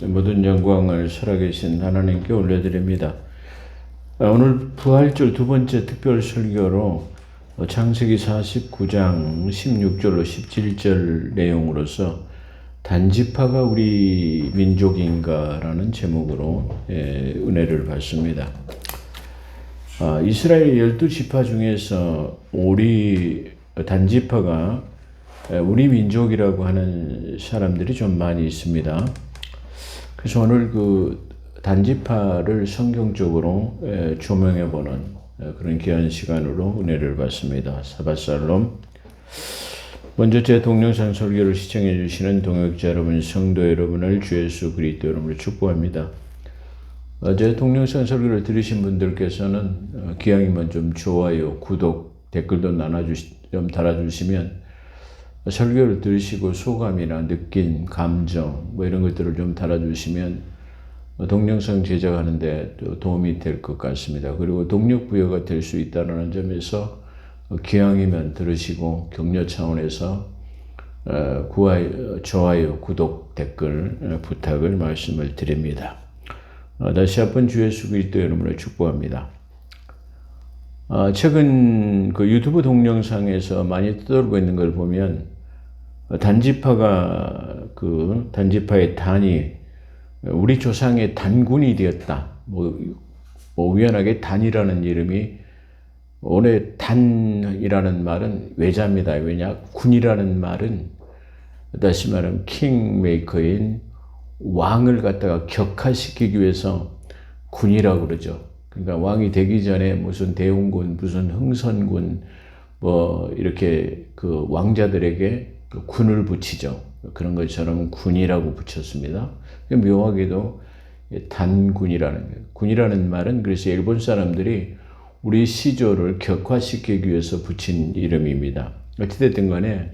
모든 영광을 살아계신 하나님께 올려드립니다. 오늘 부활절 두 번째 특별 설교로 창세기 49장 16절로 17절 내용으로서 단지파가 우리 민족인가라는 제목으로 은혜를 받습니다. 이스라엘 12지파 중에서 우리 단지파가 우리 민족이라고 하는 사람들이 좀 많이 있습니다. 그래서 오늘 그 단지파를 성경적으로 조명해보는 그런 귀한 시간으로 은혜를 받습니다. 사바살롬. 먼저 제 동영상 설교를 시청해 주시는 동역자 여러분, 성도 여러분을 주 예수 그리스도 이름으로 축복합니다. 제 동영상 설교를 들으신 분들께서는 기왕이면 좀 좋아요, 구독, 댓글도 좀 달아주시면 설교를 들으시고 소감이나 느낀 감정 이런 것들을 좀 달아주시면 동영상 제작하는데 또 도움이 될 것 같습니다. 그리고 동력부여가 될 수 있다는 점에서 기왕이면 들으시고 격려 차원에서 좋아요, 구독, 댓글 부탁을 말씀을 드립니다. 다시 한번 주 예수 그리스도 이름으로 축복합니다. 최근 그 유튜브 동영상에서 많이 떠돌고 있는 걸 보면 단지파의 단이 우리 조상의 단군이 되었다. 우연하게 단이라는 이름이 원래 단이라는 말은 외자입니다. 왜냐? 군이라는 말은 다시 말하면 킹메이커인 왕을 갖다가 격화시키기 위해서 군이라고 그러죠. 그러니까 왕이 되기 전에 무슨 대웅군, 무슨 흥선군, 이렇게 그 왕자들에게 군을 붙이죠. 그런 것처럼 군이라고 붙였습니다. 묘하게도 군이라는 말은 그래서 일본 사람들이 우리 시조를 격화시키기 위해서 붙인 이름입니다. 어찌됐든 간에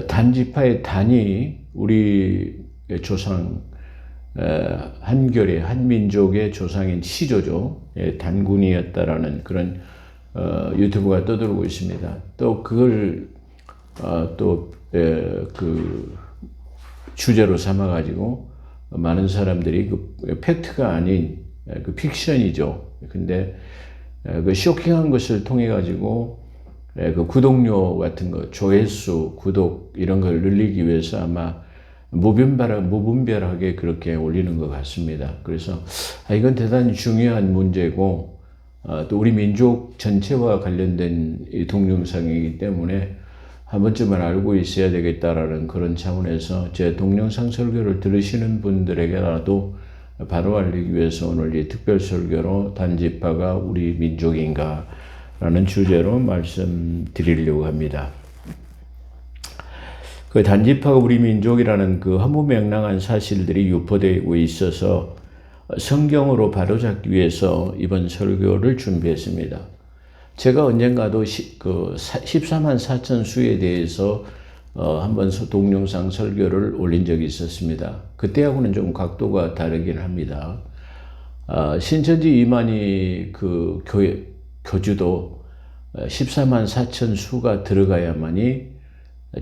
단지파의 단이 우리 조상, 한민족의 조상인 시조죠. 단군이었다라는 그런 유튜브가 떠들고 있습니다. 또 그걸 그 주제로 삼아가지고 많은 사람들이 그 팩트가 아닌 그 픽션이죠. 근데 그 쇼킹한 것을 통해 가지고 그 구독료 같은 거, 조회수, 구독 이런 걸 늘리기 위해서 아마 무분별하게 그렇게 올리는 것 같습니다. 그래서 이건 대단히 중요한 문제고 또 우리 민족 전체와 관련된 이 동영상이기 때문에 한 번쯤은 알고 있어야 되겠다라는 그런 차원에서 제 동영상 설교를 들으시는 분들에게라도 바로 알리기 위해서 오늘 이 특별 설교로 단지파가 우리 민족인가 라는 주제로 말씀드리려고 합니다. 그 단지파가 우리 민족이라는 그 허무맹랑한 사실들이 유포되고 있어서 성경으로 바로잡기 위해서 이번 설교를 준비했습니다. 제가 언젠가도 14만 4천 수에 대해서 한번 동영상 설교를 올린 적이 있었습니다. 그때하고는 좀 각도가 다르긴 합니다. 신천지 이만희 그 교주도 14만 4천 수가 들어가야만이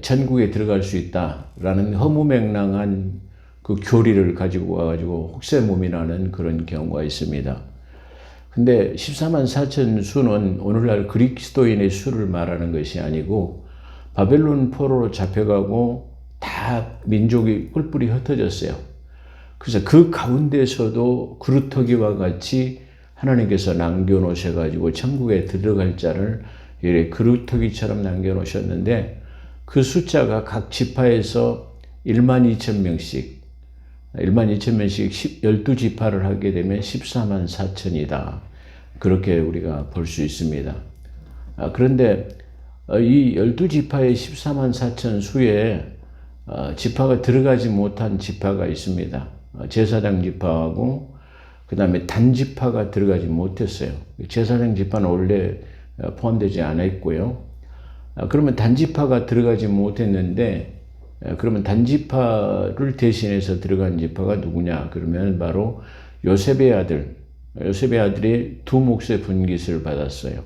천국에 들어갈 수 있다라는 허무맹랑한 그 교리를 가지고 와가지고 혹세무민하는 그런 경우가 있습니다. 근데 14만 4천 수는 오늘날 그리스도인의 수를 말하는 것이 아니고 바벨론 포로로 잡혀가고 다 민족이 뿔뿔이 흩어졌어요. 그래서 그 가운데서도 그루터기와 같이 하나님께서 남겨놓으셔가지고 천국에 들어갈 자를 이렇게 그루터기처럼 남겨놓으셨는데 그 숫자가 각 지파에서 1만 2천 명씩 12지파를 하게 되면 14만 4천이다. 그렇게 우리가 볼 수 있습니다. 그런데 이 12지파의 14만 4천 수에 지파가 들어가지 못한 지파가 있습니다. 제사장 지파하고 그 다음에 단지파가 들어가지 못했어요. 제사장 지파는 원래 포함되지 않았고요. 그러면 단지파가 들어가지 못했는데 그러면 단지파를 대신해서 들어간 지파가 누구냐? 그러면 바로 요셉의 아들이 두 몫의 분깃을 받았어요.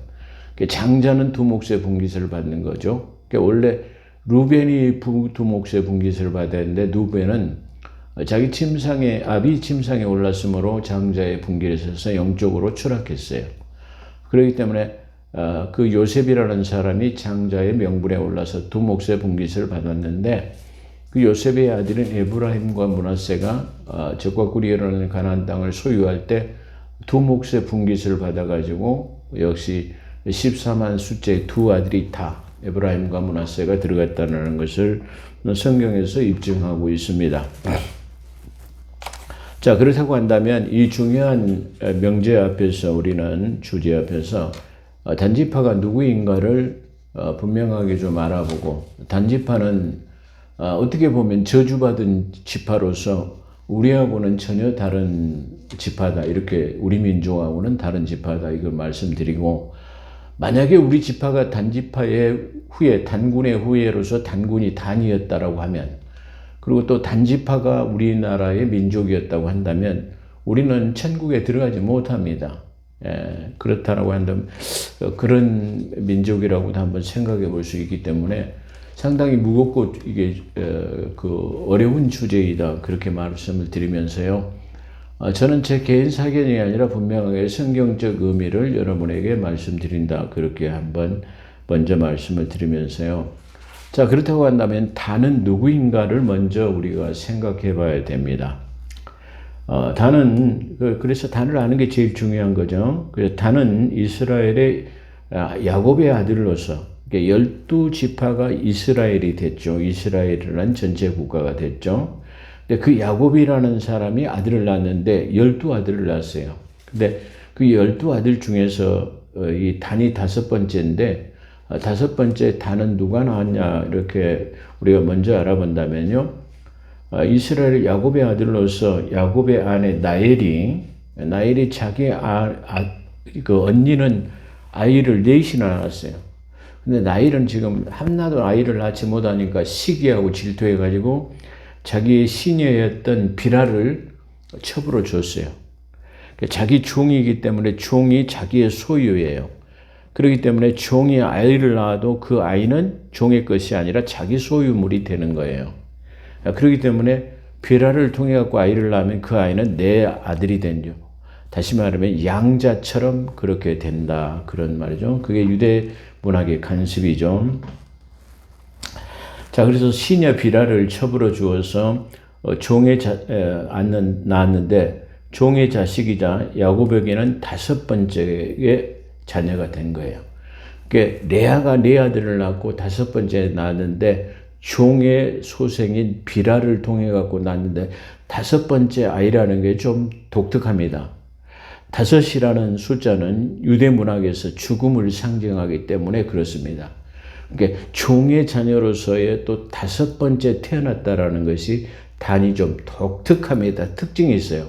장자는 두 몫의 분깃을 받는 거죠. 원래 루벤이 두 몫의 분깃을 받았는데 루벤은 자기 아비 침상에 올랐으므로 장자의 분기에 있어서 영적으로 추락했어요. 그렇기 때문에 그 요셉이라는 사람이 장자의 명분에 올라서 두 몫의 분깃을 받았는데, 그 요셉의 아들인 에브라임과 므낫세가 적과 꿀이 흐르는 가나안 땅을 소유할 때 두 몫의 분깃을 받아가지고 역시 14만 숫자의 두 아들이 다 에브라임과 므낫세가 들어갔다는 것을 성경에서 입증하고 있습니다. 자, 그렇다고 한다면 이 중요한 명제 앞에서, 우리는 주제 앞에서 단지파가 누구인가를 분명하게 좀 알아보고, 단지파는 어떻게 보면 저주받은 지파로서 우리하고는 전혀 다른 지파다, 이렇게 우리 민족하고는 다른 지파다, 이걸 말씀드리고, 만약에 우리 지파가 단지파의 후예, 단군의 후예로서 단군이 단이었다라고 하면, 그리고 또 단지파가 우리나라의 민족이었다고 한다면 우리는 천국에 들어가지 못합니다. 그렇다라고 한다면 그런 민족이라고도 한번 생각해 볼 수 있기 때문에 상당히 무겁고 이게 그 어려운 주제이다, 그렇게 말씀을 드리면서요. 저는 제 개인 사견이 아니라 분명하게 성경적 의미를 여러분에게 말씀드린다, 그렇게 한번 먼저 말씀을 드리면서요. 자, 그렇다고 한다면 단은 누구인가를 먼저 우리가 생각해 봐야 됩니다. 단은, 그래서 단을 아는 게 제일 중요한 거죠. 그래서 단은 이스라엘의 야곱의 아들로서 12지파가 이스라엘이 됐죠. 이스라엘이라는 전체 국가가 됐죠. 근데 그 야곱이라는 사람이 아들을 낳았는데 12아들을 낳았어요. 근데 그 12아들 중에서 이 단이 5번째인데, 5번째 단은 누가 낳았냐, 이렇게 우리가 먼저 알아본다면요. 이스라엘 야곱의 아들로서 야곱의 아내 나엘이 자기 그 언니는 아이를 넷이나 낳았어요. 근데 나엘은 지금 한나도 아이를 낳지 못하니까 시기하고 질투해가지고 자기의 시녀였던 비라를 첩으로 줬어요. 자기 종이기 때문에 종이 자기의 소유예요. 그렇기 때문에 종이 아이를 낳아도 그 아이는 종의 것이 아니라 자기 소유물이 되는 거예요. 그렇기 때문에 비라를 통해 갖고 아이를 낳으면 그 아이는 내 아들이 된죠. 다시 말하면 양자처럼 그렇게 된다, 그런 말이죠. 그게 유대 문학의 관습이죠. 자, 그래서 시녀 비라를 첩으로 주어서 종의 낳았는데, 종의 자식이자 야곱에게는 5번째의 자녀가 된 거예요. 그러니까 레아가 네 아들을 낳고 5번째 낳았는데, 종의 소생인 비라를 통해 갖고 낳았는데 5번째 아이라는 게 좀 독특합니다. 5이라는 숫자는 유대 문학에서 죽음을 상징하기 때문에 그렇습니다. 그러니까 종의 자녀로서의 또 5번째 태어났다라는 것이 단이 좀 독특합니다. 특징이 있어요.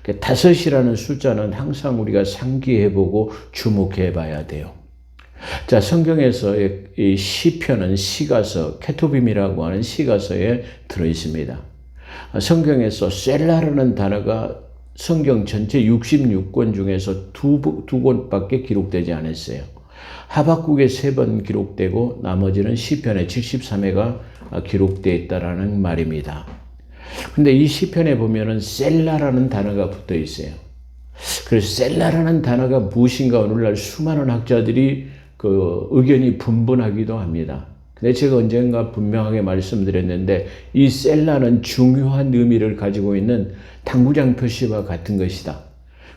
5이라는 숫자는 항상 우리가 상기해보고 주목해봐야 돼요. 자, 성경에서 이 시편은 시가서, 케토빔이라고 하는 시가서에 들어있습니다. 성경에서 셀라라는 단어가 성경 전체 66권 중에서 두 권밖에 기록되지 않았어요. 하박국에 3번 기록되고 나머지는 시편의 73회가 기록되어 있다라는 말입니다. 근데 이 시편에 보면은 셀라라는 단어가 붙어 있어요. 그래서 셀라라는 단어가 무엇인가 오늘날 수많은 학자들이 그 의견이 분분하기도 합니다. 근데 제가 언젠가 분명하게 말씀드렸는데, 이 셀라는 중요한 의미를 가지고 있는 당구장 표시와 같은 것이다.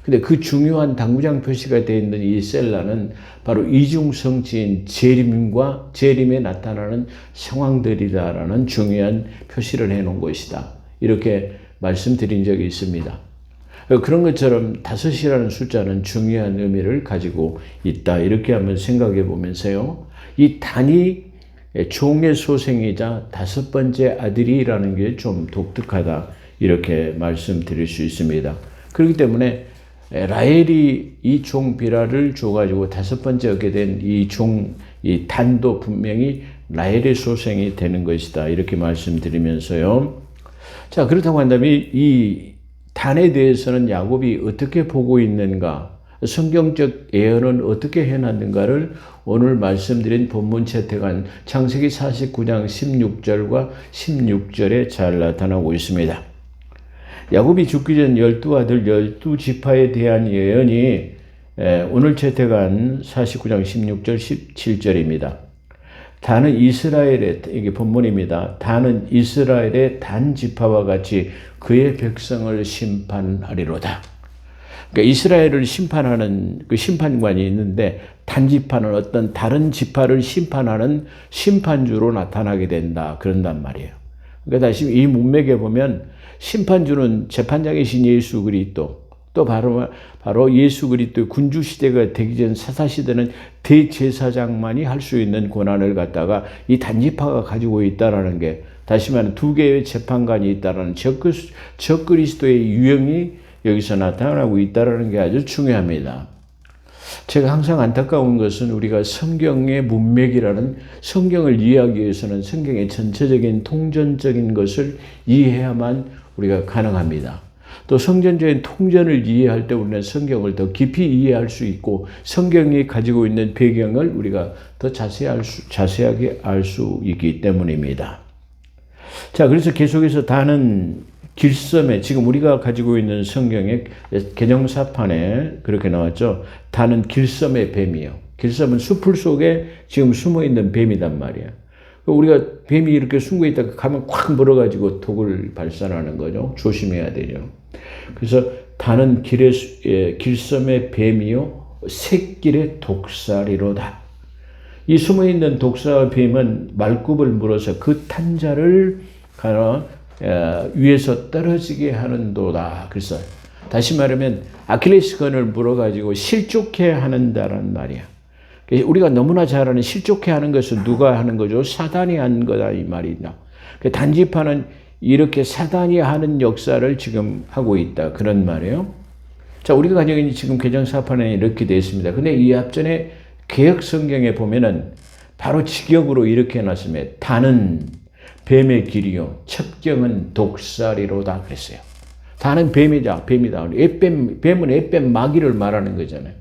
근데 그 중요한 당구장 표시가 되어 있는 이 셀라는 바로 이중성치인 재림에 나타나는 상황들이다라는 중요한 표시를 해놓은 것이다, 이렇게 말씀드린 적이 있습니다. 그런 것처럼 5이라는 숫자는 중요한 의미를 가지고 있다, 이렇게 한번 생각해 보면서요. 이 단이 종의 소생이자 5번째 아들이라는 게 좀 독특하다, 이렇게 말씀드릴 수 있습니다. 그렇기 때문에 라헬이 이 종 비라를 줘가지고 5번째 얻게 된 이 단도 분명히 라헬의 소생이 되는 것이다, 이렇게 말씀드리면서요. 자, 그렇다고 한다면 이 단에 대해서는 야곱이 어떻게 보고 있는가, 성경적 예언은 어떻게 해놨는가를 오늘 말씀드린 본문 채택한 창세기 49장 16절과 16절에 잘 나타나고 있습니다. 야곱이 죽기 전 12아들 12지파에 대한 예언이 오늘 채택한 49장 16절 17절입니다. 다는 이스라엘의, 이게 본문입니다. 다는 이스라엘의 단 지파와 같이 그의 백성을 심판하리로다. 그러니까 이스라엘을 심판하는 그 심판관이 있는데 단 지파는 어떤 다른 지파를 심판하는 심판주로 나타나게 된다. 그런단 말이에요. 그러니까 다시 이 문맥에 보면 심판주는 재판장이신 예수 그리스도, 또 바로 예수 그리스도의 군주 시대가 되기 전 사사 시대는 대제사장만이 할 수 있는 권한을 갖다가 이 단지파가 가지고 있다라는 게, 다시 말하면 두 개의 재판관이 있다라는 적 그리스도의 유형이 여기서 나타나고 있다라는 게 아주 중요합니다. 제가 항상 안타까운 것은 우리가 성경의 문맥이라는, 성경을 이해하기 위해서는 성경의 전체적인 통전적인 것을 이해해야만 우리가 가능합니다. 또 성전적인 통전을 이해할 때 우리는 성경을 더 깊이 이해할 수 있고 성경이 가지고 있는 배경을 우리가 더 자세하게 알 수 있기 때문입니다. 자, 그래서 계속해서 다는 길섬에, 지금 우리가 가지고 있는 성경의 개정사판에 그렇게 나왔죠. 다는 길섬의 뱀이요. 길섬은 숲풀 속에 지금 숨어있는 뱀이단 말이야. 우리가 뱀이 이렇게 숨고 있다가 가면 콱 물어가지고 독을 발산하는 거죠. 조심해야 되죠. 그래서 다는 길섬의 뱀이요 샛길의 독사리로다. 이 숨어있는 독사와 뱀은 말굽을 물어서 그 탄자를 위에서 떨어지게 하는도다. 그래서 다시 말하면 아킬레스건을 물어가지고 실족해 하는다라는 말이야. 우리가 너무나 잘 아는 실족해 하는 것은 누가 하는 거죠? 사단이 한 거다 이 말이다. 단지파는 이렇게 사단이 하는 역사를 지금 하고 있다. 그런 말이에요. 자, 우리가 가지고 있는 지금 개정사판에 이렇게 되어 있습니다. 근데 이 앞전에 개역 성경에 보면은 바로 직역으로 이렇게 해놨습니다. 다는 뱀의 길이요 첩경은 독사리로다 그랬어요. 다는 뱀이다. 뱀은 햇뱀 마귀를 말하는 거잖아요.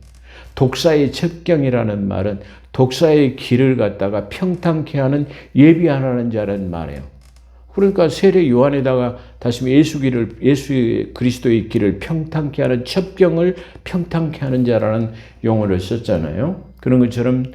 독사의 첩경이라는 말은 독사의 길을 갖다가 평탄케 하는 예비하는 자라는 말이에요. 그러니까 세례 요한에다가 다시 예수 그리스도의 길을 평탄케 하는 첩경을 평탄케 하는 자라는 용어를 썼잖아요. 그런 것처럼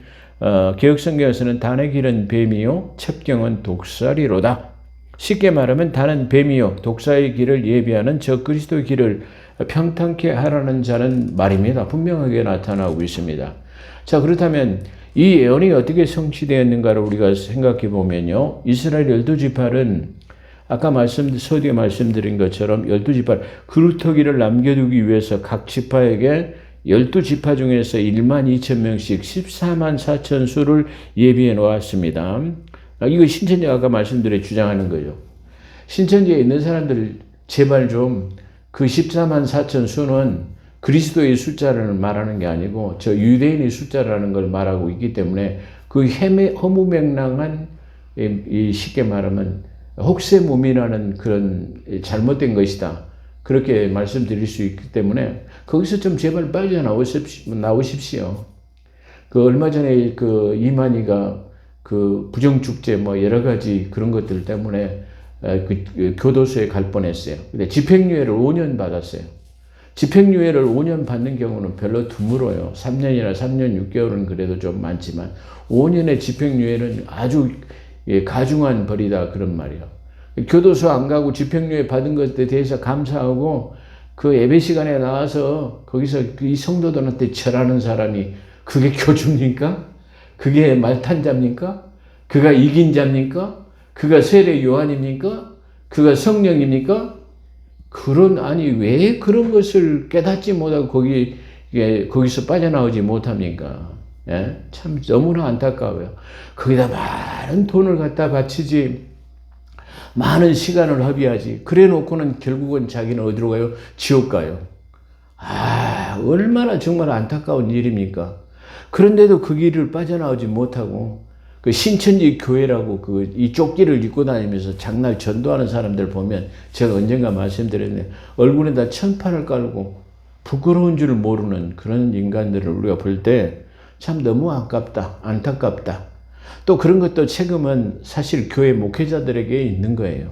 개역성경에서는 단의 길은 뱀이요 첩경은 독사리로다. 쉽게 말하면 단은 뱀이요 독사의 길을 예비하는 저 그리스도의 길을 평탄케 하라는 자는 말입니다. 분명하게 나타나고 있습니다. 자, 그렇다면 이 예언이 어떻게 성취되었는가를 우리가 생각해 보면요. 이스라엘 12지파는 아까 서두에 말씀드린 것처럼 12지파 그루터기를 남겨두기 위해서 각 지파에게 12지파 중에서 1만 2천 명씩 14만 4천 수를 예비해 놓았습니다. 이거 신천지가 아까 말씀드린 주장하는 거죠. 신천지에 있는 사람들 제발 좀 그 14만 4천 수는 그리스도의 숫자를 말하는 게 아니고 저 유대인의 숫자라는 걸 말하고 있기 때문에 그 허무맹랑한 쉽게 말하면 혹세무민하는 그런 잘못된 것이다. 그렇게 말씀드릴 수 있기 때문에 거기서 좀 제발 나오십시오. 그 얼마 전에 그 이만희가 그 부정축제 뭐 여러 가지 그런 것들 때문에 그 교도소에 갈 뻔했어요. 근데 집행유예를 5년 받았어요. 집행유예를 5년 받는 경우는 별로 드물어요. 3년이나 3년 6개월은 그래도 좀 많지만 5년의 집행유예는 아주 가중한 벌이다 그런 말이에요. 교도소 안 가고 집행유예 받은 것에 대해서 감사하고 그 예배 시간에 나와서 거기서 이 성도들한테 절하는 사람이 그게 교주입니까? 그게 말탄자입니까? 그가 이긴 자입니까? 그가 세례 요한입니까? 그가 성령입니까? 아니 왜 그런 것을 깨닫지 못하고 거기서 빠져나오지 못합니까? 예? 참 너무나 안타까워요. 거기다 많은 돈을 갖다 바치지, 많은 시간을 허비하지. 그래 놓고는 결국은 자기는 어디로 가요? 지옥 가요. 얼마나 정말 안타까운 일입니까? 그런데도 그 길을 빠져나오지 못하고 그 신천지 교회라고 이 조끼를 입고 다니면서 장날 전도하는 사람들 보면 제가 언젠가 말씀드렸는데 얼굴에다 천판을 깔고 부끄러운 줄 모르는 그런 인간들을 우리가 볼 때 참 너무 안타깝다. 또 그런 것도 책임은 사실 교회 목회자들에게 있는 거예요.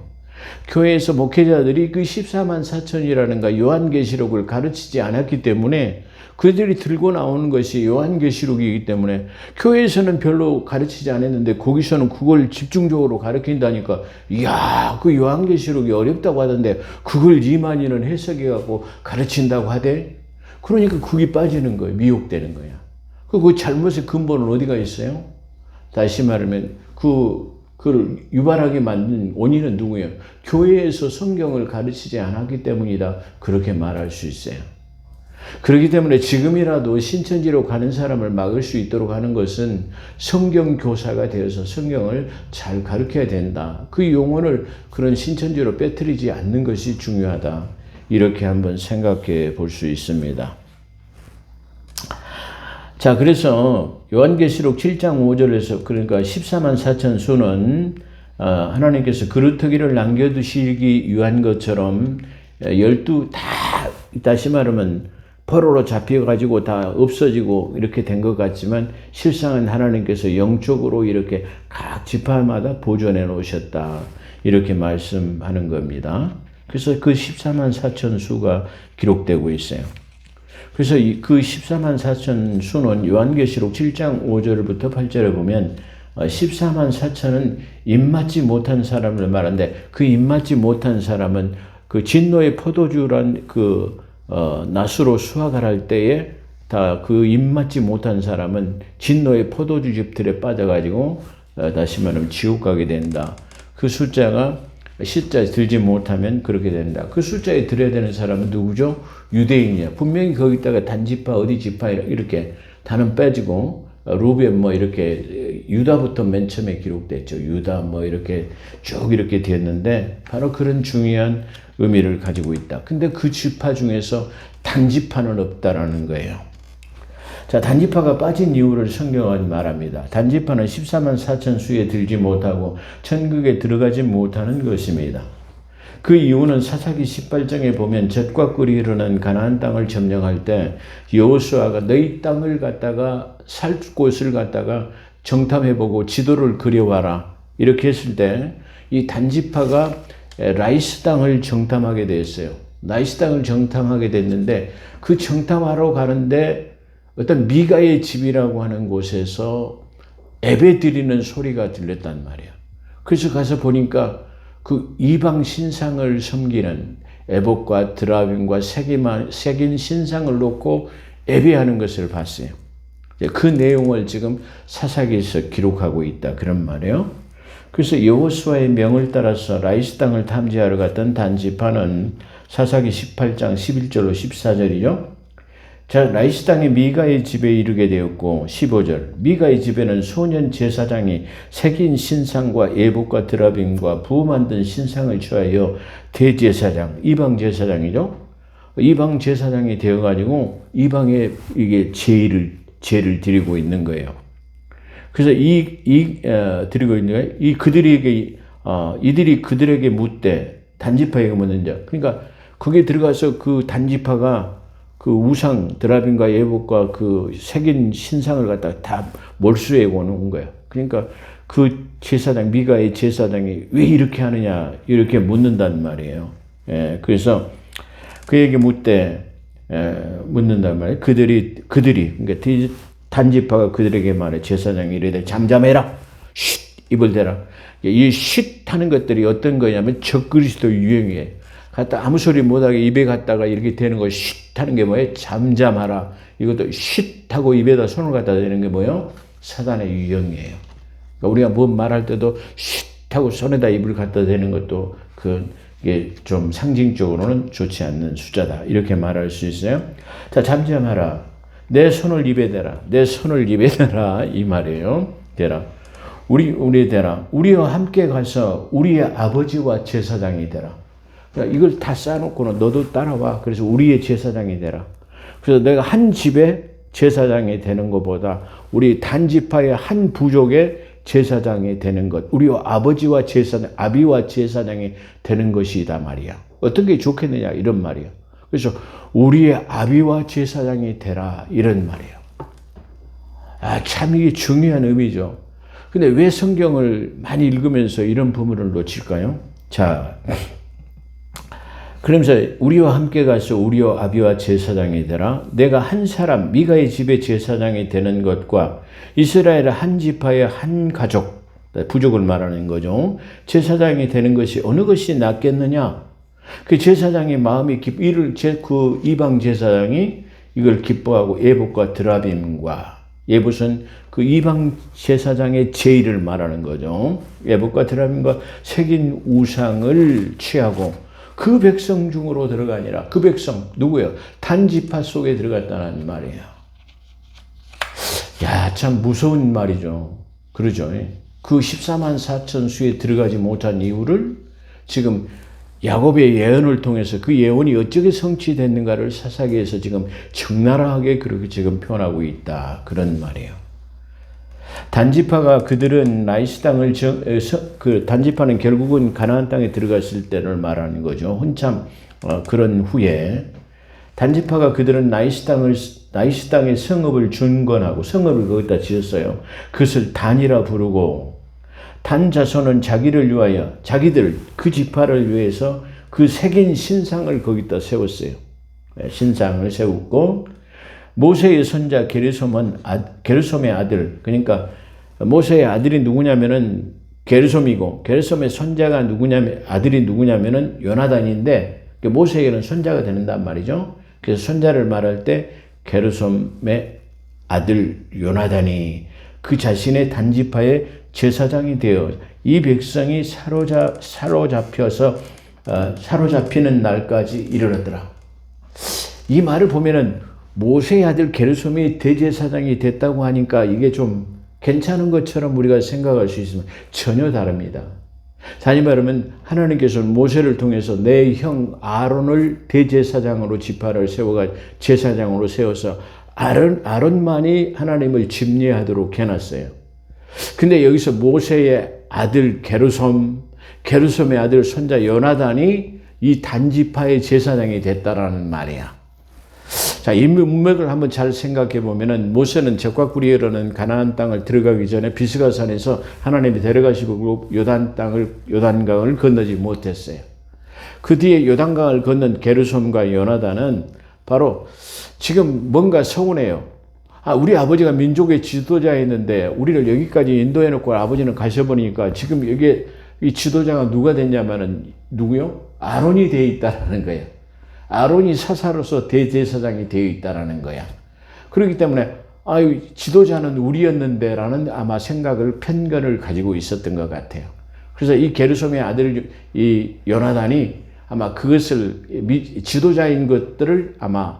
교회에서 목회자들이 그 14만 4천이라는가 요한계시록을 가르치지 않았기 때문에 그들이 들고 나오는 것이 요한계시록이기 때문에 교회에서는 별로 가르치지 않았는데 거기서는 그걸 집중적으로 가르친다니까 이야 그 요한계시록이 어렵다고 하던데 그걸 이만희는 해석해갖고 가르친다고 하대. 그러니까 그게 빠지는 거예요. 미혹되는 거야. 그 잘못의 근본은 어디가 있어요? 다시 말하면 그걸 유발하게 만든 원인은 누구예요? 교회에서 성경을 가르치지 않았기 때문이다. 그렇게 말할 수 있어요. 그렇기 때문에 지금이라도 신천지로 가는 사람을 막을 수 있도록 하는 것은 성경 교사가 되어서 성경을 잘 가르쳐야 된다. 그 용어를 그런 신천지로 빼뜨리지 않는 것이 중요하다. 이렇게 한번 생각해 볼 수 있습니다. 자, 그래서 요한계시록 7장 5절에서 그러니까 14만 4천 수는 하나님께서 그루터기를 남겨두시기 위한 것처럼 12 다시 말하면 포로로 잡혀가지고 다 없어지고 이렇게 된 것 같지만 실상은 하나님께서 영적으로 이렇게 각 지파마다 보존해 놓으셨다. 이렇게 말씀하는 겁니다. 그래서 그 14만 4천 수가 기록되고 있어요. 그래서 그 14만 4천 수는 요한계시록 7장 5절부터 8절에 보면 14만 4천은 입맞지 못한 사람을 말하는데 그 입맞지 못한 사람은 그 진노의 포도주란 낫으로 수확을 할 때에 다 그 입맞지 못한 사람은 진노의 포도주 즙들에 빠져가지고 다시 말하면 지옥 가게 된다. 그 숫자가 시자에 들지 못하면 그렇게 된다. 그 숫자에 들어야 되는 사람은 누구죠? 유대인이야. 분명히 거기다가 단지파 어디 지파 이렇게 단은 빼지고 루벤 뭐 이렇게 유다부터 맨 처음에 기록됐죠. 유다 뭐 이렇게 쭉 이렇게 되었는데 바로 그런 중요한 의미를 가지고 있다. 근데 그 지파 중에서 단지파는 없다라는 거예요. 자, 단지파가 빠진 이유를 성경은 말합니다. 단지파는 14만 4천 수에 들지 못하고 천국에 들어가지 못하는 것입니다. 그 이유는 사사기 18장에 보면 젖과 꿀이 흐르는 가나안 땅을 점령할 때 여호수아가 너희 땅을 갖다가 살 곳을 갖다가 정탐해보고 지도를 그려와라 이렇게 했을 때 이 단지파가 라이스 땅을 정탐하게 됐어요. 라이스 땅을 정탐하게 됐는데 그 정탐하러 가는데 어떤 미가의 집이라고 하는 곳에서 예배 드리는 소리가 들렸단 말이야. 그래서 가서 보니까 그 이방 신상을 섬기는 에봇과 드라빔과 새긴 신상을 놓고 예배하는 것을 봤어요. 그 내용을 지금 사사기에서 기록하고 있다. 그런 말이에요. 그래서 여호수아의 명을 따라서 라이스 땅을 탐지하러 갔던 단지파는 사사기 18장 11절로 14절이죠. 자, 라이스 땅의 미가의 집에 이르게 되었고 15절 미가의 집에는 소년 제사장이 새긴 신상과 에봇과 드라빔과 부어 만든 신상을 취하여 대제사장 이방 제사장이죠. 이방 제사장이 되어가지고 이방에 이게 제를 드리고 있는 거예요. 그래서 드리고 있는 거예요. 이들이 그들에게 묻되 단지파에게 묻는다. 그러니까 거기에 들어가서 그 단지파가 그 우상 드라빔과 예복과 그 새긴 신상을 갖다가 다 몰수해 오는 거야. 그러니까 그 제사장 미가의 제사장이 왜 이렇게 하느냐 이렇게 묻는단 말이에요. 그래서 그에게 묻는단 말이에요. 그들이 그러니까 단지파가 그들에게 말해 제사장이 이르되 잠잠해라. 쉿 입을 대라. 이 쉿 하는 것들이 어떤 거냐면 적그리스도 유행이에요. 갖다 아무 소리 못하게 입에 갖다가 이렇게 대는 거 쉿 하는 게 뭐예요? 잠잠하라. 이것도 쉿 하고 입에다 손을 갖다 대는 게 뭐예요? 사단의 유형이에요. 그러니까 우리가 뭐 말할 때도 쉿 하고 손에다 입을 갖다 대는 것도 그게 좀 상징적으로는 좋지 않는 숫자다. 이렇게 말할 수 있어요. 자, 잠잠하라. 내 손을 입에 대라. 내 손을 입에 대라. 이 말이에요. 대라. 우리 대라. 우리와 함께 가서 우리의 아버지와 제사장이 되라. 그러니까 이걸 다 쌓아놓고는 너도 따라와. 그래서 우리의 제사장이 되라. 그래서 내가 한 집에 제사장이 되는 것보다 우리 단지파의 한 부족의 제사장이 되는 것. 우리와 아버지와 아비와 제사장이 되는 것이다 말이야. 어떤 게 좋겠느냐 이런 말이야. 그래서 우리의 아비와 제사장이 되라 이런 말이야. 참 이게 중요한 의미죠. 근데 왜 성경을 많이 읽으면서 이런 부분을 놓칠까요? 자, 그러면서 우리와 함께 가서 우리와 아비와 제사장이 되라. 내가 한 사람 미가의 집의 제사장이 되는 것과 이스라엘의 한 지파의 한 가족, 부족을 말하는 거죠. 제사장이 되는 것이 어느 것이 낫겠느냐? 그 제사장의 마음이 그 이방 제사장이 이걸 기뻐하고 예봇과 드라빔과 예봇은 그 이방 제사장의 제의를 말하는 거죠. 예봇과 드라빔과 새긴 우상을 취하고 그 백성 중으로 들어가니라. 그 백성 누구예요? 단지파 속에 들어갔다는 말이에요. 야, 참 무서운 말이죠. 그러죠. 그 14만 4천 수에 들어가지 못한 이유를 지금 야곱의 예언을 통해서 그 예언이 어떻게 성취됐는가를 사사기에서 지금 적나라하게 그렇게 지금 표현하고 있다. 그런 말이에요. 단지파가 그들은 라이스 땅을 그 단지파는 결국은 가나안 땅에 들어갔을 때를 말하는 거죠. 한참 그런 후에 단지파가 그들은 라이스 땅의 성읍을 준건하고 성읍을 거기다 지었어요. 그것을 단이라 부르고 단 자손은 자기를 위하여 자기들 그 지파를 위해서 그 새긴 신상을 거기다 세웠어요. 신상을 세웠고 모세의 손자 게르솜의 아들, 그러니까 모세의 아들이 누구냐면은 게르솜이고 게르솜의 손자가 아들이 누구냐면은 요나단인데 모세에게는 손자가 되는단 말이죠. 그래서 손자를 말할 때 게르솜의 아들 요나단이 그 자신의 단지파의 제사장이 되어 이 백성이 사로잡히는 날까지 이르렀더라. 이 말을 보면은 모세의 아들 게르솜이 대제사장이 됐다고 하니까 이게 좀 괜찮은 것처럼 우리가 생각할 수 있으면 전혀 다릅니다. 다시 말하면 하나님께서는 모세를 통해서 내 형 아론을 대제사장으로 지파를 제사장으로 세워서 아론만이 하나님을 집례하도록 해놨어요. 근데 여기서 모세의 아들 게르솜의 아들 손자 요나단이 이 단지파의 제사장이 됐다라는 말이야. 자, 이 문맥을 한번 잘 생각해 보면은 모세는 적과꾸리에 흐르는 가나안 땅을 들어가기 전에 비스가산에서 하나님이 데려가시고 요단강을 건너지 못했어요. 그 뒤에 요단강을 건넌 게르솜과 요나단은 바로 지금 뭔가 서운해요. 우리 아버지가 민족의 지도자였는데 우리를 여기까지 인도해 놓고 아버지는 가셔버리니까 지금 여기에 이 지도자가 누가 됐냐면은 누구요? 아론이 되어 있다라는 거예요. 아론이 사사로서 대제사장이 되어 있다라는 거야. 그렇기 때문에 지도자는 우리였는데 라는 아마 편견을 가지고 있었던 것 같아요. 그래서 이 게르솜의 아들 이 요나단이 아마 그것을 지도자인 것들을 아마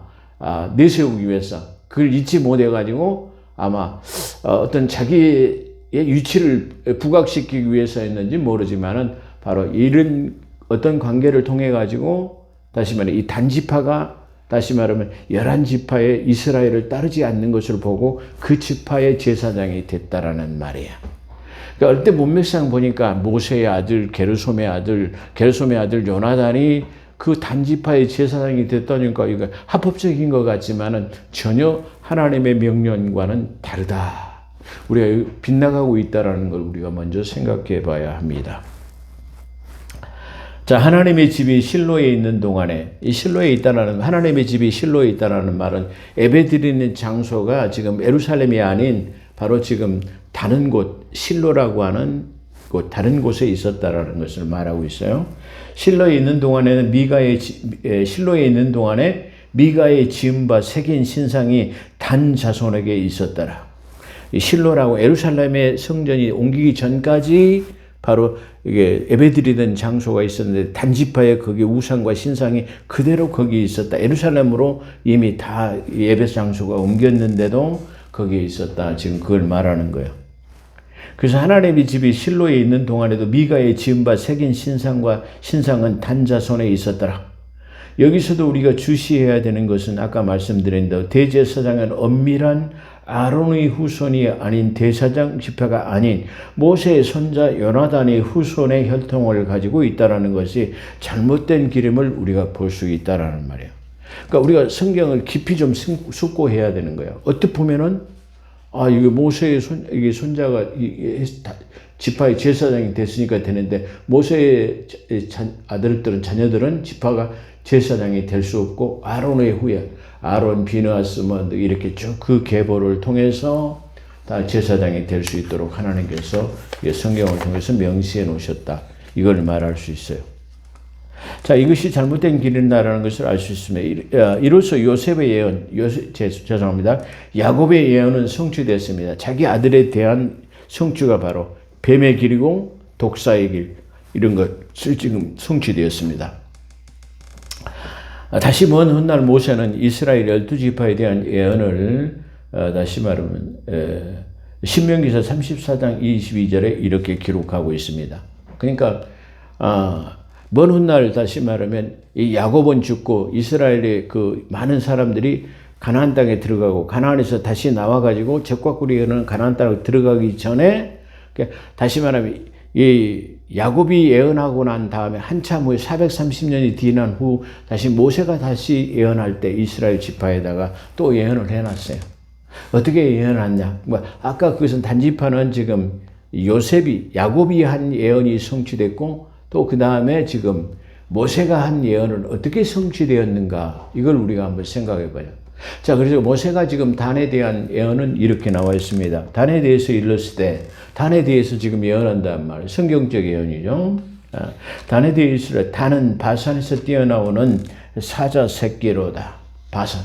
내세우기 위해서 그걸 잊지 못해가지고 아마 어떤 자기의 위치를 부각시키기 위해서였는지 모르지만은 바로 이런 어떤 관계를 통해 가지고 다시 말해 이 단지파가 다시 말하면 11지파의 이스라엘을 따르지 않는 것을 보고 그 지파의 제사장이 됐다라는 말이야. 그러니까 어때 문맥상 보니까 모세의 아들 게르솜의 아들 요나단이 그 단지파의 제사장이 됐다니까 이거 합법적인 것 같지만은 전혀 하나님의 명령과는 다르다. 우리가 빗나가고 있다라는 걸 우리가 먼저 생각해 봐야 합니다. 자, 하나님의 집이 실로에 있는 동안에 하나님의 집이 실로에 있다라는 말은 예배드리는 장소가 지금 예루살렘이 아닌 바로 지금 다른 곳 실로라고 하는 곳 다른 곳에 있었다라는 것을 말하고 있어요. 실로에 있는 동안에 미가의 지은 바 새긴 신상이 단 자손에게 있었더라. 실로라고 예루살렘의 성전이 옮기기 전까지 바로 이게 예배드리던 장소가 있었는데 단지파에 거기 우상과 신상이 그대로 거기 있었다. 예루살렘으로 이미 다 예배 장소가 옮겼는데도 거기에 있었다. 지금 그걸 말하는 거예요. 그래서 하나님의 집이 실로에 있는 동안에도 미가의 지은 바 새긴 신상은 단자손에 있었더라. 여기서도 우리가 주시해야 되는 것은 아까 말씀드린 대로 대제사장은 엄밀한 아론의 후손이 아닌 대사장 지파가 아닌 모세의 손자 요나단의 후손의 혈통을 가지고 있다는 것이 잘못된 기름을 우리가 볼 수 있다는 말이에요. 그러니까 우리가 성경을 깊이 좀 숙고해야 되는 거예요. 어떻게 보면은 아, 이게 모세의 이게 손자가 지파의 제사장이 됐으니까 되는데, 모세의 아들들은, 자녀들은 지파가 제사장이 될 수 없고, 아론의 후예, 아론, 비느하스 뭐 이렇게 쭉 그 계보를 통해서 다 제사장이 될 수 있도록 하나님께서 성경을 통해서 명시해 놓으셨다. 이걸 말할 수 있어요. 자, 이것이 잘못된 길이라는 것을 알 수 있습니다. 이로써 요셉의 예언, 죄송합니다. 야곱의 예언은 성취됐습니다. 자기 아들에 대한 성취가 바로 뱀의 길이고 독사의 길, 이런 것을 지금 성취되었습니다. 다시 먼 훗날 모세는 이스라엘 12지파에 대한 예언을 다시 말하면 신명기서 34장 22절에 이렇게 기록하고 있습니다. 그러니까 먼 훗날 다시 말하면 이 야곱은 죽고 이스라엘의 그 많은 사람들이 가나안 땅에 들어가고, 가나안에서 다시 나와가지고 적과 꿀이 흐르는 가나안 땅에 들어가기 전에, 다시 말하면 이 야곱이 예언하고 난 다음에 한참 후에 430년이 지난 후 다시 모세가 다시 예언할 때 이스라엘 지파에다가 또 예언을 해놨어요. 어떻게 예언했냐? 아까 그것은 단지파는 지금 야곱이 한 예언이 성취됐고, 또 그 다음에 지금 모세가 한 예언은 어떻게 성취되었는가, 이걸 우리가 한번 생각해 봐요. 자, 그래서 모세가 지금 단에 대한 예언은 이렇게 나와 있습니다. 단에 대해서 일렀을 때, 단에 대해서 지금 예언한단 말이에요. 성경적 예언이죠. 단에 대해서, 단은 바산에서 뛰어나오는 사자 새끼로다. 바산.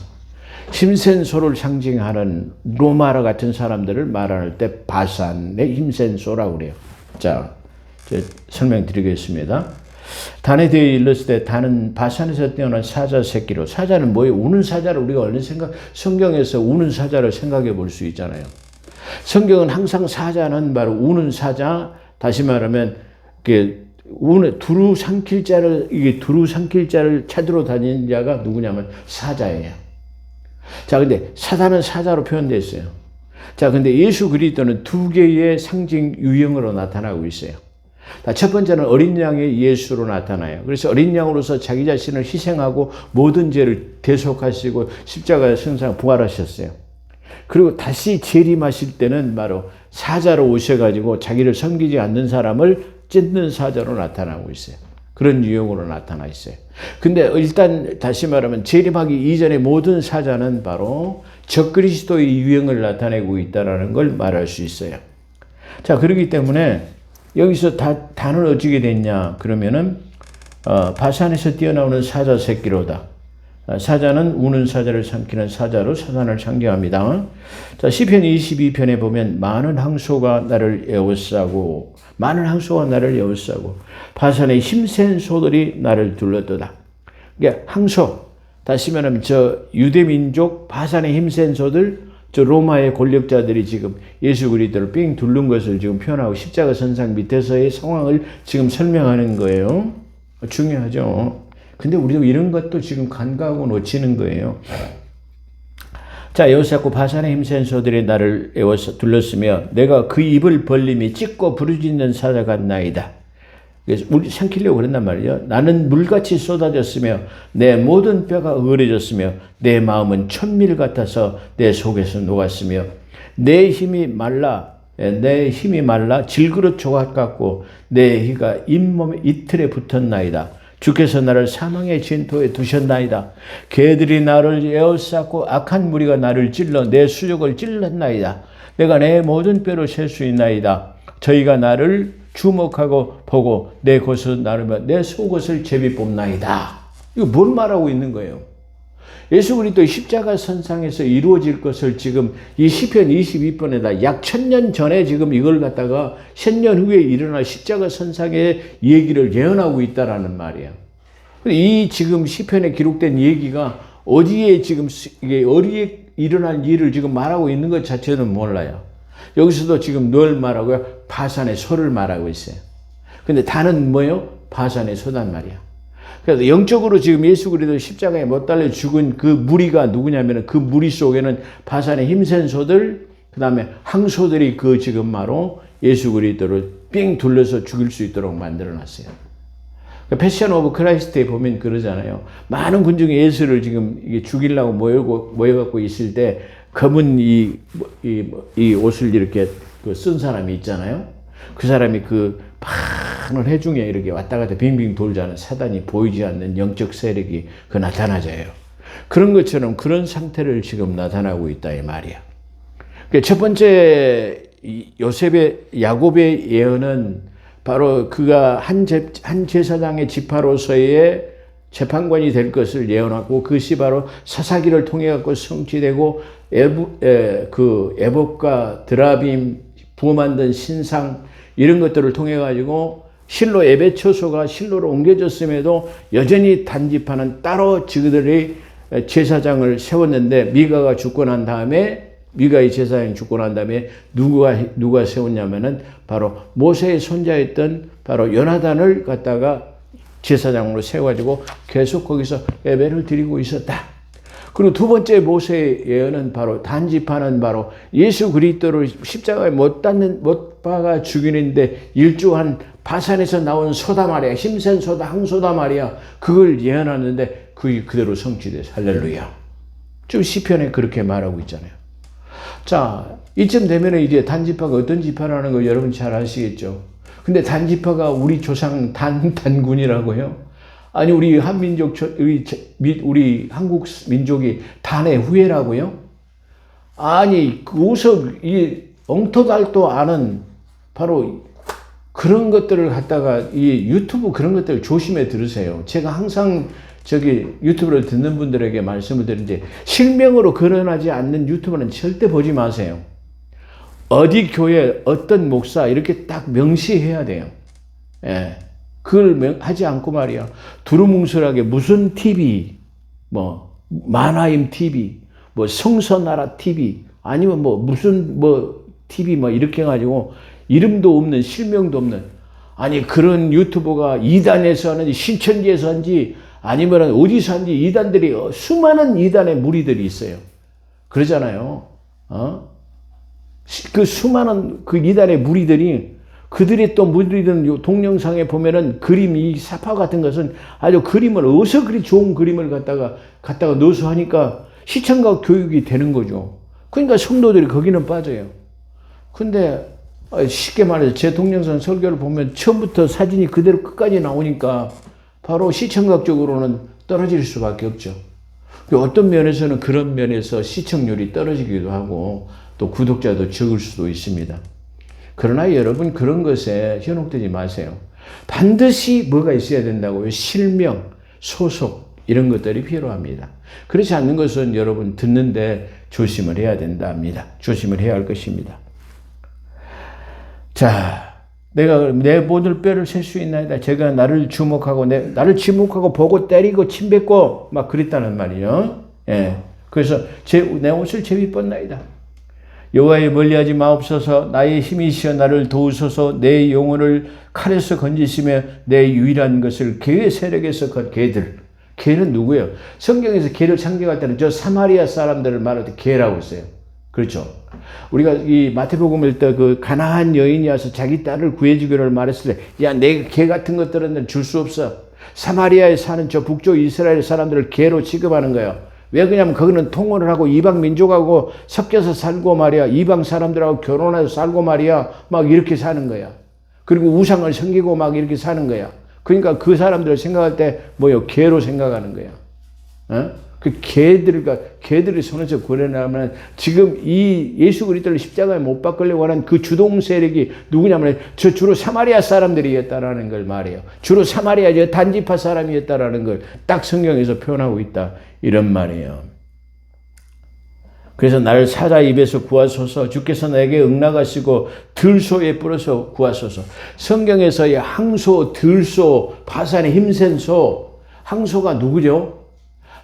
힘센 소를 상징하는 로마라 같은 사람들을 말할 때 바산의 힘센 소라고 그래요. 자, 설명드리겠습니다. 단에 대해 일렀을 때, 단은 바산에서 뛰어난 사자 새끼로. 사자는 뭐예요? 우는 사자를 우리가 얼른 성경에서 우는 사자를 생각해 볼 수 있잖아요. 성경은 항상 사자는 바로 우는 사자, 다시 말하면 두루 삼킬 자를 찾으러 다니는 자가 누구냐면 사자예요. 자, 근데 사자는 사자로 표현되어 있어요. 자, 근데 예수 그리스도는 두 개의 상징 유형으로 나타나고 있어요. 첫 번째는 어린 양의 예수로 나타나요. 그래서 어린 양으로서 자기 자신을 희생하고 모든 죄를 대속하시고 십자가에 승상 부활하셨어요. 그리고 다시 재림하실 때는 바로 사자로 오셔가지고 자기를 섬기지 않는 사람을 찢는 사자로 나타나고 있어요. 그런 유형으로 나타나 있어요. 근데 일단 다시 말하면 재림하기 이전의 모든 사자는 바로 적그리스도의 유형을 나타내고 있다는 걸 말할 수 있어요. 자, 그렇기 때문에 여기서 단은 어떻게 됐냐 그러면은 바산에서 뛰어나오는 사자 새끼로다. 사자는 우는 사자를 삼키는 사자로 사단을 상징합니다. 자, 시편 22편에 보면 많은 항소가 나를 에워싸고 바산의 힘센 소들이 나를 둘러도다. 그러니까 항소, 다시 말하면 저 유대민족 바산의 힘센 소들, 저 로마의 권력자들이 지금 예수 그리스도를 삥 둘른 것을 지금 표현하고 십자가 선상 밑에서의 상황을 지금 설명하는 거예요. 중요하죠. 근데 우리도 이런 것도 지금 간과하고 놓치는 거예요. 자, 여기서 자꾸 바산의 힘센 소들이 나를 에워서 둘렀으며 내가 그 입을 벌림이 찢고 부르짖는 사자 같나이다. 그래서 우리 삼키려고 그랬단 말이에요. 나는 물같이 쏟아졌으며 내 모든 뼈가 으려졌으며 내 마음은 천밀 같아서 내 속에서 녹았으며 내 힘이 말라 질그릇 조각 같고 내 희가 잇몸에 이틀에 붙었나이다. 주께서 나를 사망의 진토에 두셨나이다. 개들이 나를 에워싸고 악한 무리가 나를 찔러 내 수족을 찔렀나이다. 내가 내 모든 뼈를 셀 수 있나이다. 저희가 나를 주목하고 보고 내 것을 나르며 내 속옷을 제비 뽑나이다. 이거 뭘 말하고 있는 거예요? 예수 그리스도의 십자가 선상에서 이루어질 것을 지금 이 시편 22편에다 약 1000년 전에 지금 이걸 갖다가 1000년 후에 일어날 십자가 선상의 얘기를 예언하고 있다라는 말이에요. 이 지금 시편에 기록된 얘기가 어디에 지금 이게 어디에 일어날 일을 지금 말하고 있는 것 자체는 몰라요. 여기서도 지금 뭘 말하고요? 바산의 소를 말하고 있어요. 근데 단은 뭐예요? 바산의 소단 말이야. 그래서 영적으로 지금 예수 그리스도 십자가에 못 달려 죽은 그 무리가 누구냐면 그 무리 속에는 바산의 힘센 소들, 그 다음에 항소들이 그 지금 바로 예수 그리스도를 삥 둘러서 죽일 수 있도록 만들어 놨어요. 패션 오브 크라이스트에 보면 그러잖아요. 많은 군중이 예수를 지금 이게 죽이려고 모여갖고 있을 때 검은 이 옷을 이렇게 쓴 사람이 있잖아요. 그 사람이 그 파란 해중에 이렇게 왔다 갔다 빙빙 돌자는 사단이 보이지 않는 영적 세력이 그 나타나져요. 그런 것처럼 그런 상태를 지금 나타나고 있다 이 말이야. 첫 번째 야곱의 예언은 바로 그가 한 제사장의 지파로서의 재판관이 될 것을 예언하고 그것이 바로 사사기를 통해 갖고 성취되고 에봇과 드라빔 부어 만든 신상 이런 것들을 통해 가지고 실로 에베초소가 실로로 옮겨졌음에도 여전히 단지파는 따로 저들이 제사장을 세웠는데 미가가 죽고 난 다음에 미가의 제사장이 죽고 난 다음에 누가 세웠냐면은 바로 모세의 손자였던 바로 요나단을 갖다가 제사장으로 세워가지고 계속 거기서 예배를 드리고 있었다. 그리고 두 번째 모세의 예언은 바로 단지파는 바로 예수 그리스도를 십자가에 못 박아 죽이는데 일조한 바산에서 나온 소다 말이야. 힘센 소다, 항소다 말이야. 그걸 예언하는데 그게 그대로 성취돼서 할렐루야. 지금 시편에 그렇게 말하고 있잖아요. 자, 이쯤 되면 이제 단지파가 어떤 지파라는 거 여러분 잘 아시겠죠? 근데 단지파가 우리 조상 단군이라고요? 아니, 우리 한민족, 우리 한국 민족이 단의 후예라고요? 아니, 그 우석, 이 엉터달도 않은 바로 그런 것들을 갖다가 이 유튜브 그런 것들을 조심해 들으세요. 제가 항상 유튜브를 듣는 분들에게 말씀을 드리는데 실명으로 거론하지 않는 유튜브는 절대 보지 마세요. 어디 교회 어떤 목사 이렇게 딱 명시해야 돼요. 예. 그걸 하지 않고 말이야. 두루뭉술하게 무슨 TV, 뭐 만화임 TV, 뭐 성서나라 TV, 아니면 뭐 무슨 TV 뭐 이렇게 해가지고 이름도 없는 실명도 없는 아니 그런 유튜버가 이단에서 하는지 신천지에서 하는지 아니면 어디서 하는지 이단들이 수많은 이단의 무리들이 있어요. 그러잖아요. 그 수많은 그 이단의 무리들이 그들이 또 무리들은 동영상에 보면은 그림 이 사파 같은 것은 아주 그림을 어디서 그리 좋은 그림을 갖다가 넣어서 하니까 시청각 교육이 되는 거죠. 그러니까 성도들이 거기는 빠져요. 근데 쉽게 말해서 제 동영상 설교를 보면 처음부터 사진이 그대로 끝까지 나오니까 바로 시청각적으로는 떨어질 수밖에 없죠. 어떤 면에서는 그런 면에서 시청률이 떨어지기도 하고 또 구독자도 적을 수도 있습니다. 그러나 여러분 그런 것에 현혹되지 마세요. 반드시 뭐가 있어야 된다고요? 실명, 소속 이런 것들이 필요합니다. 그렇지 않는 것은 여러분 듣는데 조심을 해야 된답니다. 조심을 해야 할 것입니다. 자, 내가 내 모든 뼈를 셀 수 있나이다. 제가 나를 주목하고 보고 때리고 침뱉고 막 그랬다는 말이요. 예. 그래서 내 옷을 제비뻤나이다. 여호와의 멀리하지 마옵소서. 나의 힘이시여 나를 도우소서. 내 영혼을 칼에서 건지시며 내 유일한 것을 개의 세력에서 개는 누구예요? 성경에서 개를 창조할 때는 저 사마리아 사람들을 말할 때 개라고 했어요. 그렇죠? 우리가 이 마태복음 읽을 그 가나안 여인이 와서 자기 딸을 구해주기를 말했을 때, 야, 내 개 같은 것들은 줄 수 없어. 사마리아에 사는 저 북쪽 이스라엘 사람들을 개로 취급하는 거예요. 왜 그러냐면 거기는 통혼을 하고 이방 민족하고 섞여서 살고 말이야. 이방 사람들하고 결혼해서 살고 말이야. 막 이렇게 사는 거야. 그리고 우상을 섬기고 막 이렇게 사는 거야. 그러니까 그 사람들을 생각할 때 뭐요? 개로 생각하는 거야. 그 개들이 손에서 구해내면 지금 이 예수 그리스도를 십자가에 못 박으려고 하는 그 주동 세력이 누구냐면 저 주로 사마리아 사람들이었다라는 걸 말해요. 주로 사마리아 단지파 사람이었다라는 걸 딱 성경에서 표현하고 있다. 이런 말이에요. 그래서 나를 사자 입에서 구하소서. 주께서 나에게 응낙하시고 들소에 뿌려서 구하소서. 성경에서의 항소, 들소, 바산의 힘센 소. 항소가 누구죠?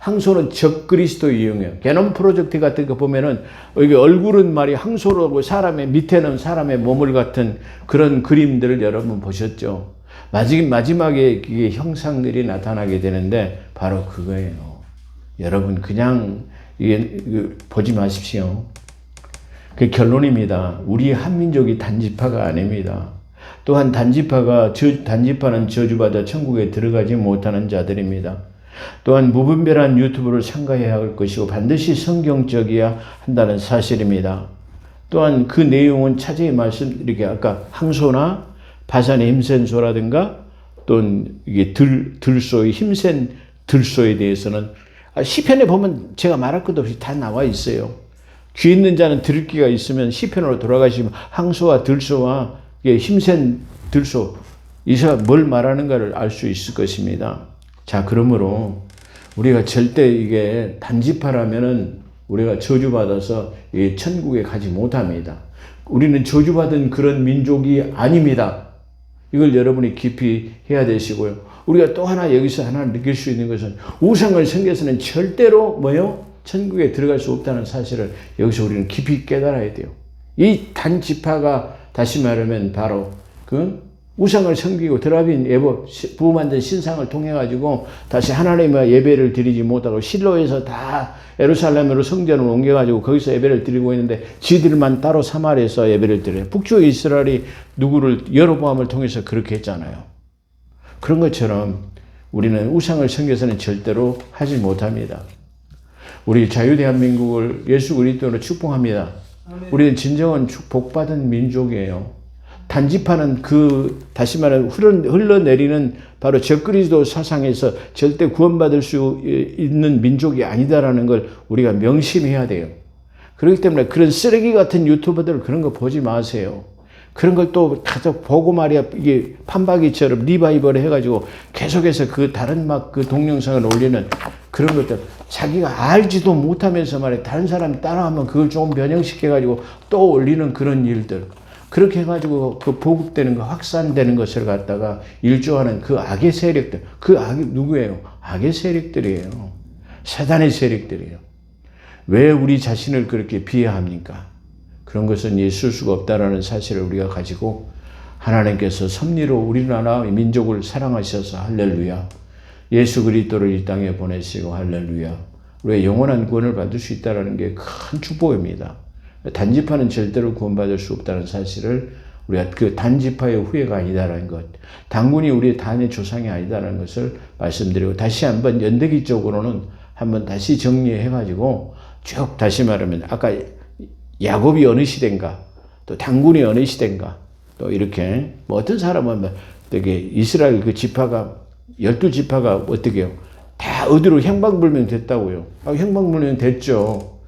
항소는 적그리스도 이용해요. 게놈 프로젝트 같은 거 보면은 여기 얼굴은 말이 항소라고 사람의 밑에는 사람의 몸을 같은 그런 그림들을 여러분 보셨죠? 마지막에 이게 형상들이 나타나게 되는데 바로 그거예요. 여러분 그냥 이게 보지 마십시오. 그 결론입니다. 우리 한민족이 단지파가 아닙니다. 또한 단지파는 저주받아 천국에 들어가지 못하는 자들입니다. 또한 무분별한 유튜브를 삼가해야 할 것이고 반드시 성경적이어야 한다는 사실입니다. 또한 그 내용은 차제의 말씀, 이렇게 아까 항소나 바산의 힘센 소라든가 또는 이게 들소의 힘센 들소에 대해서는 시편에 보면 제가 말할 것 없이 다 나와 있어요. 귀 있는 자는 들을 귀가 있으면 시편으로 돌아가시면 항소와 들소와 힘센 들소, 이사 뭘 말하는가를 알 수 있을 것입니다. 자, 그러므로 우리가 절대 이게 단지파라면은 우리가 저주받아서 천국에 가지 못합니다. 우리는 저주받은 그런 민족이 아닙니다. 이걸 여러분이 깊이 해야 되시고요. 우리가 또 하나 여기서 하나 느낄 수 있는 것은 우상을 섬겨서는 절대로 뭐요? 천국에 들어갈 수 없다는 사실을 여기서 우리는 깊이 깨달아야 돼요. 이 단지파가 다시 말하면 바로 그 우상을 섬기고 드라빈 예법 부어 만든 신상을 통해 가지고 다시 하나님의 예배를 드리지 못하고 실로에서 다 예루살렘으로 성전을 옮겨 가지고 거기서 예배를 드리고 있는데 지들만 따로 사마리아에서 예배를 드려요. 북쪽 이스라엘이 누구를 여로보암을 통해서 그렇게 했잖아요. 그런 것처럼 우리는 우상을 섬겨서는 절대로 하지 못합니다. 우리 자유대한민국을 예수 그리스도로 축복합니다. 우리는 진정한 복받은 민족이에요. 단지파는 다시 말하면 흘러내리는 바로 적그리스도 사상에서 절대 구원받을 수 있는 민족이 아니다라는 걸 우리가 명심해야 돼요. 그렇기 때문에 그런 쓰레기 같은 유튜버들 그런 거 보지 마세요. 그런 걸 또 계속 보고 말이야, 이게 판박이처럼 리바이벌 해가지고 계속해서 그 다른 그 동영상을 올리는 그런 것들, 자기가 알지도 못하면서 말이야, 다른 사람 따라하면 그걸 조금 변형시켜가지고 또 올리는 그런 일들. 그렇게 해가지고 그 보급되는 거, 확산되는 것을 갖다가 일조하는 그 악의 세력들, 그 악이 누구예요? 악의 세력들이에요. 사단의 세력들이에요. 왜 우리 자신을 그렇게 비하합니까? 그런 것은 있을 수가 없다라는 사실을 우리가 가지고 하나님께서 섭리로 우리나라 민족을 사랑하셔서 할렐루야. 예수 그리스도를 이 땅에 보내시고 할렐루야. 우리가 영원한 구원을 받을 수 있다는 게 큰 축복입니다. 단지파는 절대로 구원받을 수 없다는 사실을 우리가 그 단지파의 후예가 아니다라는 것, 당군이 우리의 단의 조상이 아니다라는 것을 말씀드리고 다시 한번 연대기 쪽으로는 한번 다시 정리해가지고 쭉 다시 말하면 아까 야곱이 어느 시대인가, 또 당군이 어느 시대인가, 또 이렇게 뭐 어떤 사람은 되게 이스라엘 그 지파가 12지파가 어떻게 해요? 다 어디로 행방불명 됐다고요. 행방불명 됐죠.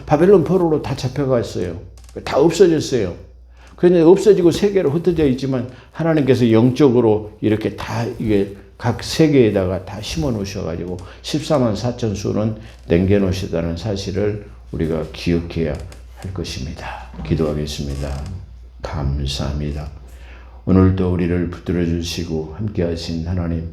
바벨론 포로로 다 잡혀갔어요. 다 없어졌어요. 그런데 없어지고 세계로 흩어져 있지만 하나님께서 영적으로 이렇게 다 이게 각 세계에다가 다 심어 놓으셔가지고 14만 4천 수는 남겨놓으셨다는 사실을 우리가 기억해야 할 것입니다. 기도하겠습니다. 감사합니다. 오늘도 우리를 붙들어 주시고 함께 하신 하나님,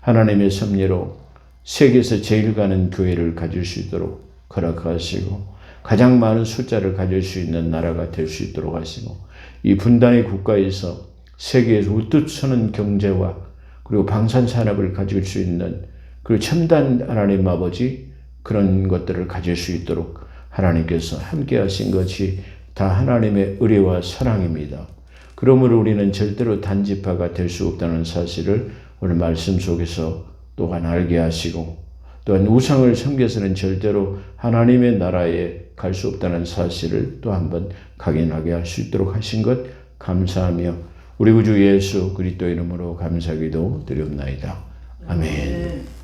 하나님의 섭리로 세계에서 제일 가는 교회를 가질 수 있도록 허락하시고 가장 많은 숫자를 가질 수 있는 나라가 될 수 있도록 하시고 이 분단의 국가에서 세계에서 우뚝 서는 경제와 그리고 방산산업을 가질 수 있는 그리고 첨단 하나님 아버지 그런 것들을 가질 수 있도록 하나님께서 함께 하신 것이 다 하나님의 의뢰와 사랑입니다. 그러므로 우리는 절대로 단지파가 될 수 없다는 사실을 오늘 말씀 속에서 또한 알게 하시고 또한 우상을 섬겨서는 절대로 하나님의 나라에 갈 수 없다는 사실을 또 한번 각인하게 할 수 있도록 하신 것 감사하며 우리 구주 예수 그리스도 이름으로 감사기도 드리옵나이다. 아멘.